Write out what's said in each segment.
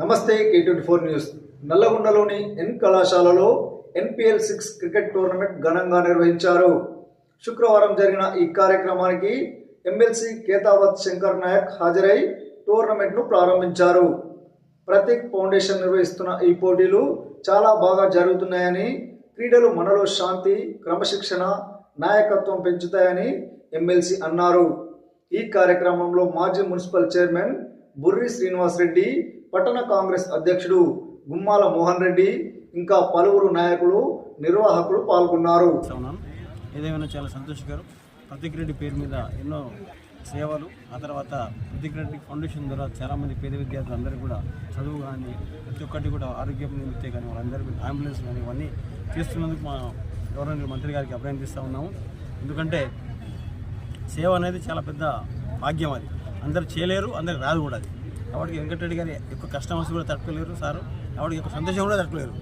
నమస్తే K24 news. నల్లగొండలోని ఎన్ కళాశాలలో NPL 6 cricket tournament ఘనంగా నిర్వహించారు. శుక్రవారం జరిగిన ఈ కార్యక్రమానికి ఎమ్మెల్సీ కేతావత్ శంకర్ నాయక్ హాజరై టోర్నమెంట్ను ప్రారంభించారు. ప్రతీక్ ఫౌండేషన్ నిర్వహిస్తున్న ఈ పోటీలు చాలా బాగా జరుగుతున్నాయని, క్రీడలు మనలో శాంతి, క్రమశిక్షణ, నాయకత్వం పెంచుతాయని ఎమ్మెల్సీ అన్నారు. ఈ కార్యక్రమంలో మాజీ మున్సిపల్ చైర్మన్ బుర్రి శ్రీనివాస్ రెడ్డి, పట్టణ కాంగ్రెస్ అధ్యక్షుడు గుమ్మాల మోహన్ రెడ్డి, ఇంకా పలువురు నాయకులు, నిర్వాహకులు పాల్గొన్నారు. ఏదేమైనా చాలా సంతోషకరం. ప్రతీక్ రెడ్డి పేరు మీద ఎన్నో సేవలు, ఆ తర్వాత ప్రతీక్ రెడ్డి ఫౌండేషన్ ద్వారా చాలామంది పేద విద్యార్థులు అందరూ కూడా చదువు కానీ ప్రతి ఒక్కటి కూడా ఆరోగ్యం నిమిత్తే కానీ వాళ్ళందరికీ అంబులెన్స్ కానీ ఇవన్నీ చేస్తున్నందుకు మా గవర్నర్ మంత్రి గారికి అభినందిస్తూ ఉన్నాము. ఎందుకంటే సేవ అనేది చాలా పెద్ద భాగ్యం, అది అందరు చేయలేరు, అందరికి రాదు కూడా. అది కాబట్టి వెంకటరెడ్డి గారి యొక్క కష్టం వస్తూ కూడా తట్టుకోలేరు సారు, కాబట్టి యొక్క సంతోషం కూడా తట్టుకోలేరు.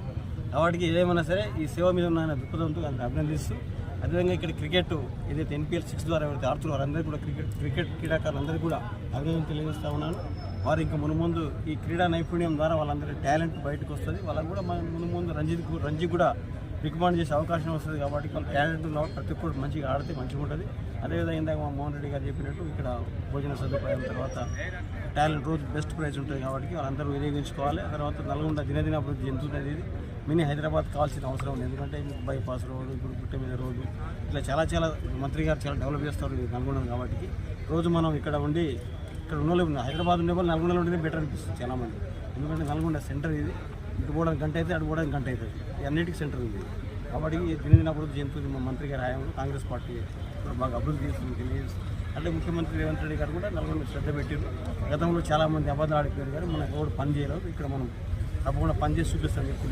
కాబట్టి ఏదేమైనా సరే ఈ సేవ మీద ఉన్న దృక్పథంతో అభినందిస్తూ, అదేవిధంగా ఇక్కడ క్రికెట్ ఏదైతే NPL 6 ద్వారా ఎవరైతే ఆడుతున్నారు వారందరూ కూడా క్రికెట్ క్రీడాకారులందరూ కూడా అభినందన తెలియజేస్తూ ఉన్నాను. వారు ఇంకా మునుముందు ఈ క్రీడా నైపుణ్యం ద్వారా వాళ్ళందరి టాలెంట్ బయటకు వస్తుంది. వాళ్ళకు కూడా మునుముందు రంజీ కూడా రికమెండ్ చేసే అవకాశం వస్తుంది. కాబట్టి వాళ్ళ టాలెంట్ ఉన్న ప్రతి ఒక్కరు మంచిగా ఆడితే మంచిగా ఉంటుంది. అదేవిధంగా ఇందాక మా మోహన్ రెడ్డి గారు చెప్పినట్టు ఇక్కడ భోజన సదుపాయం, తర్వాత టాలెంట్ రోజు బెస్ట్ ప్రైజ్ ఉంటుంది. కాబట్టి వాళ్ళందరూ వినియోగించుకోవాలి. ఆ తర్వాత నల్గొండ దినదినాభివృద్ధి చెందుతుంది. ఇది మినీ హైదరాబాద్ కావాల్సిన అవసరం ఉంది. ఎందుకంటే బైపాస్ రోడ్డు, ఇప్పుడు గుట్ట మీద రోడ్డు, ఇట్లా చాలా మంత్రి గారు చాలా డెవలప్ చేస్తారు ఇది నల్గొండ. కాబట్టి రోజు మనం ఇక్కడ ఉండి ఇక్కడ ఉన్న హైదరాబాద్ ఉండే వాళ్ళు నల్గొండలో ఉంటేనే బెటర్ అనిపిస్తుంది చాలామంది. ఎందుకంటే నల్గొండ సెంటర్ ఇది, ఇటు పోవడానికి గంట అయితే అటు పోవడానికి గంట అవుతుంది. అన్నిటికీ సెంటర్ ఉంది. కాబట్టి దినదిన అభివృద్ధి చెందుతుంది. మా మంత్రి గారి హయాంలో కాంగ్రెస్ పార్టీ ఇప్పుడు బాగా అభివృద్ధి చేస్తుంది తెలియజేస్తుంది. అంటే ముఖ్యమంత్రి రేవంత్ రెడ్డి గారు కూడా నల్గొండ శ్రద్ధ పెట్టారు. గతంలో చాలామంది అబద్ధాలు ఆడిపోయారు కానీ మనకు ఎవరు పని చేయలేదు. ఇక్కడ మనం తప్పకుండా పనిచేసి చూపిస్తామని చెప్పి